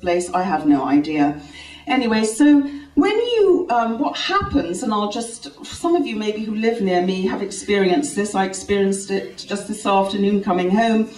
place, I have no idea. Anyway, so when you, what happens, and some of you maybe who live near me have experienced this, I experienced it just this afternoon coming home.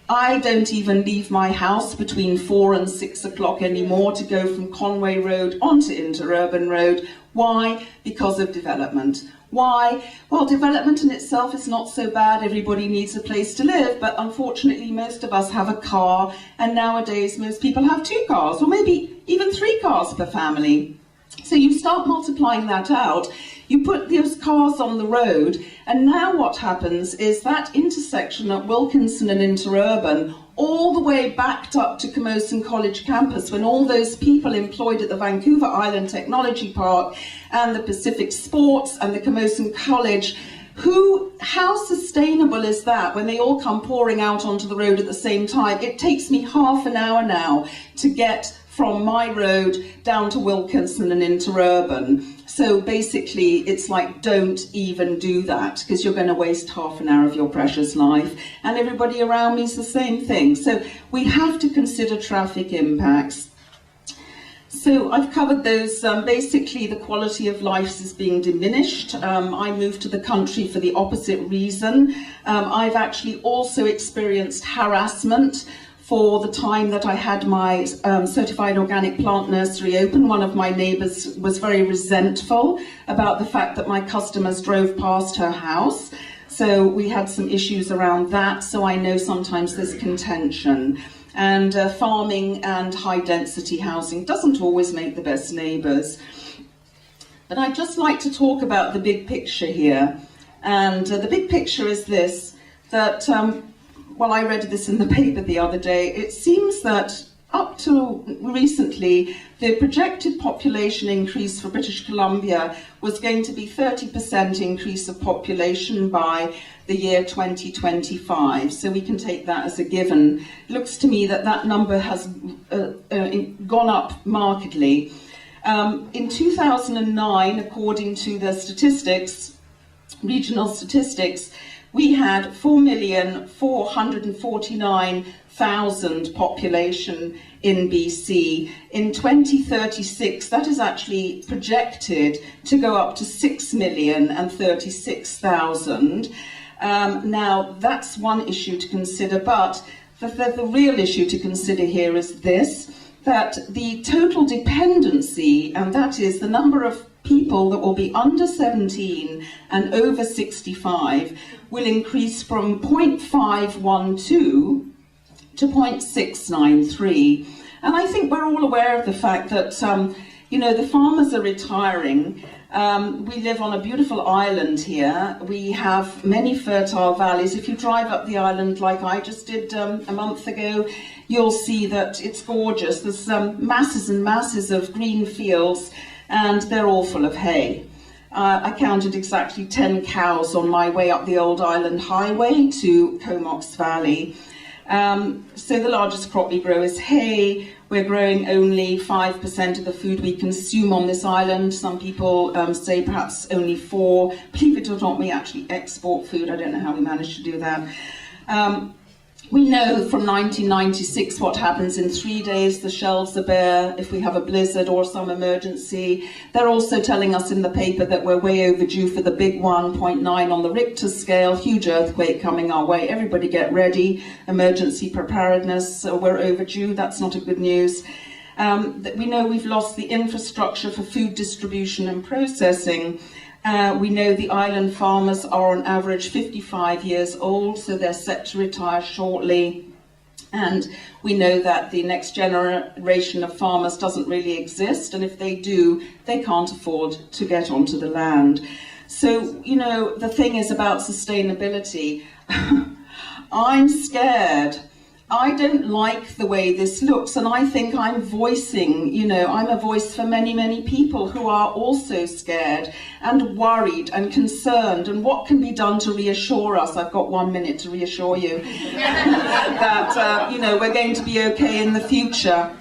I don't even leave my house between 4 and 6 o'clock anymore to go from Conway Road onto Interurban Road. Why? Because of development. Why? Well, development in itself is not so bad. Everybody needs a place to live, but unfortunately most of us have a car, and nowadays most people have 2 cars, or maybe even 3 cars per family. So you start multiplying that out, you put those cars on the road, and now what happens is that intersection at Wilkinson and Interurban, all the way backed up to Camosun College campus, when all those people employed at the Vancouver Island Technology Park and the Pacific Sports and the Camosun College, how sustainable is that when they all come pouring out onto the road at the same time? It takes me half an hour now to get from my road down to Wilkinson and Interurban. So basically, it's like, don't even do that, because you're going to waste half an hour of your precious life. And everybody around me is the same thing. So we have to consider traffic impacts. So I've covered those. Basically, the quality of life is being diminished. I moved to the country for the opposite reason. I've actually also experienced harassment for the time that I had my certified organic plant nursery open. One of my neighbours was very resentful about the fact that my customers drove past her house. So we had some issues around that, so I know sometimes there's contention. And farming and high density housing doesn't always make the best neighbours. But I'd just like to talk about the big picture here. And the big picture is this, that well, I read this in the paper the other day. It seems that up to recently, the projected population increase for British Columbia was going to be 30% increase of population by the year 2025. So we can take that as a given. It looks to me that that number has gone up markedly. In 2009, according to the statistics, regional statistics, we had 4,449,000 population in BC. In 2036, that is actually projected to go up to 6,036,000. Now, that's one issue to consider, but the real issue to consider here is this, that the total dependency, and that is the number of people that will be under 17 and over 65, will increase from 0.512 to 0.693. And I think we're all aware of the fact that, you know, the farmers are retiring. We live on a beautiful island here. We have many fertile valleys. If you drive up the island like I just did a month ago, you'll see that it's gorgeous. There's masses and masses of green fields, and they're all full of hay. I counted exactly 10 cows on my way up the Old Island Highway to Comox Valley. So the largest crop we grow is hay. We're growing only 5% of the food we consume on this island. Some people say perhaps only 4%. Believe it or not, we actually export food. I don't know how we managed to do that. We know from 1996 what happens in 3 days. The shelves are bare if we have a blizzard or some emergency. They're also telling us in the paper that we're way overdue for the big 1.9 on the Richter scale. Huge earthquake coming our way. Everybody get ready. Emergency preparedness. So we're overdue. That's not a good news. We know we've lost the infrastructure for food distribution and processing. We know the island farmers are on average 55 years old, so they're set to retire shortly. And we know that the next generation of farmers doesn't really exist, and if they do, they can't afford to get onto the land. So, you know, the thing is about sustainability. I'm scared. I don't like the way this looks, and I think I'm voicing, you know, I'm a voice for many, many people who are also scared and worried and concerned, and what can be done to reassure us? I've got 1 minute to reassure you that, you know, we're going to be okay in the future.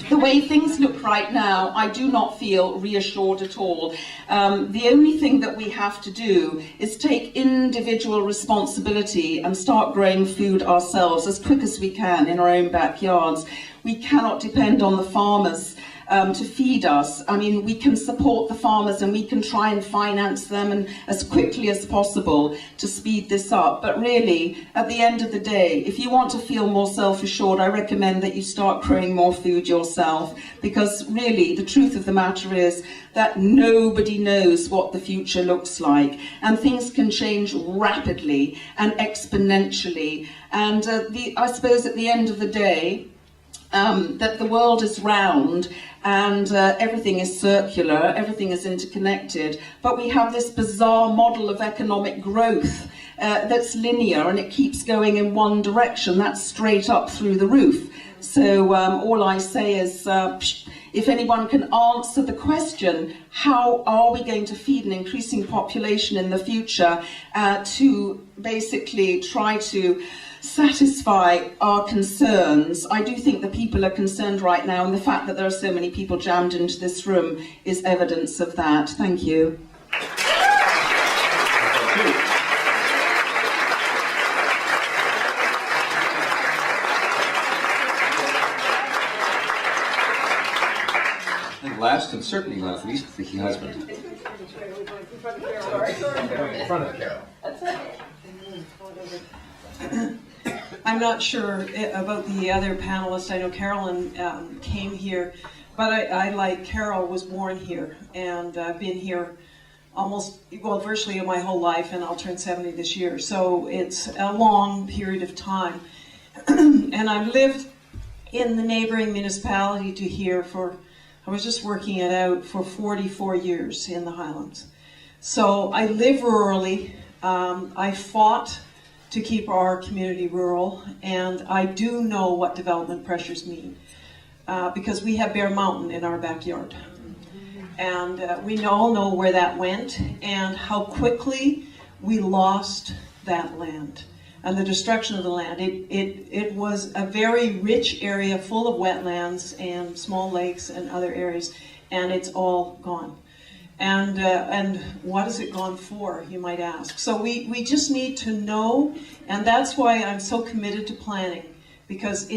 The way things look right now, I do not feel reassured at all. The only thing that we have to do is take individual responsibility and start growing food ourselves as quick as we can in our own backyards. we cannot depend on the farmers to feed us. I mean, we can support the farmers and we can try and finance them and as quickly as possible to speed this up. But really, at the end of the day, if you want to feel more self-assured, I recommend that you start growing more food yourself, because really the truth of the matter is that nobody knows what the future looks like, and things can change rapidly and exponentially. And I suppose at the end of the day, that the world is round and everything is circular, everything is interconnected, but we have this bizarre model of economic growth that's linear and it keeps going in one direction. That's straight up through the roof. So all I say is, if anyone can answer the question, how are we going to feed an increasing population in the future to basically try to satisfy our concerns. I do think the people are concerned right now, and the fact that there are so many people jammed into this room is evidence of that. Thank you. And last and certainly not least, the husband. In front of Carol. I'm not sure about the other panelists. I know Carolyn came here, but I, like Carol, was born here, and I've been here virtually my whole life, and I'll turn 70 this year. So it's a long period of time. And I've lived in the neighboring municipality to here I was just working it out, for 44 years in the Highlands. So I live rurally. I fought to keep our community rural, and I do know what development pressures mean, because we have Bear Mountain in our backyard. And we all know where that went and how quickly we lost that land and the destruction of the land. It was a very rich area full of wetlands and small lakes and other areas, and it's all gone. And what is it gone for, you might ask? So we just need to know, and that's why I'm so committed to planning, because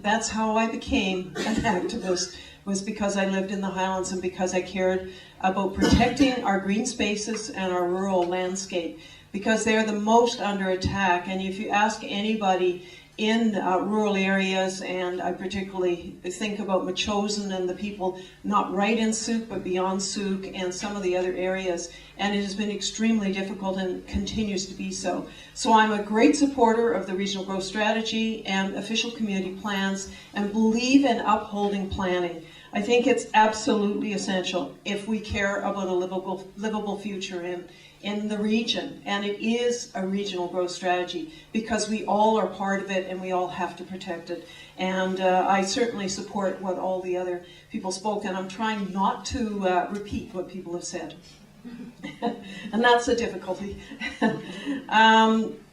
that's how I became an activist, was because I lived in the Highlands and because I cared about protecting our green spaces and our rural landscape, because they're the most under attack. And if you ask anybody in rural areas, and I particularly think about Machosen and the people not right in Souk but beyond Souk and some of the other areas, and it has been extremely difficult and continues to be so. So I'm a great supporter of the regional growth strategy and official community plans, and believe in upholding planning. I think it's absolutely essential if we care about a livable future in the region, and it is a regional growth strategy because we all are part of it and we all have to protect it. And I certainly support what all the other people spoke, and I'm trying not to repeat what people have said. And that's a difficulty.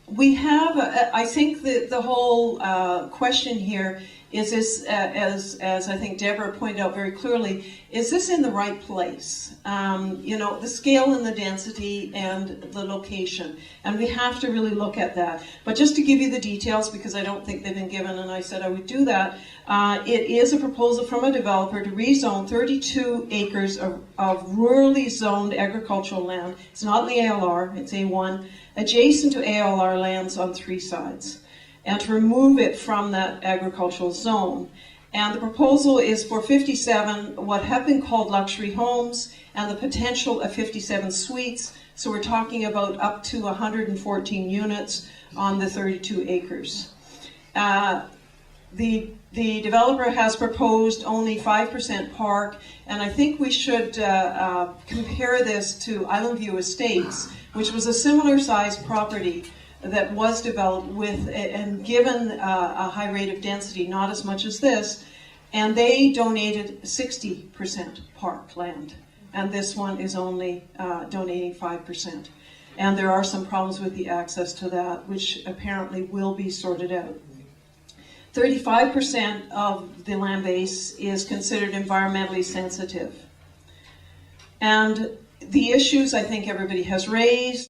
We have, I think that the whole question here is this, as I think Deborah pointed out very clearly, is this in the right place? You know, the scale and the density and the location, and we have to really look at that. But just to give you the details, because I don't think they've been given, and I said I would do that, it is a proposal from a developer to rezone 32 acres of rurally zoned agricultural land. It's not in the ALR, it's A1, adjacent to ALR lands on 3 sides, and to remove it from that agricultural zone. And the proposal is for 57 what have been called luxury homes, and the potential of 57 suites. So we're talking about up to 114 units on the 32 acres. The developer has proposed only 5% park, and I think we should compare this to Island View Estates, which was a similar sized property that was developed with and given a high rate of density, not as much as this, and they donated 60% park land, and this one is only donating 5%. And there are some problems with the access to that, which apparently will be sorted out. 35% of the land base is considered environmentally sensitive. And the issues I think everybody has raised,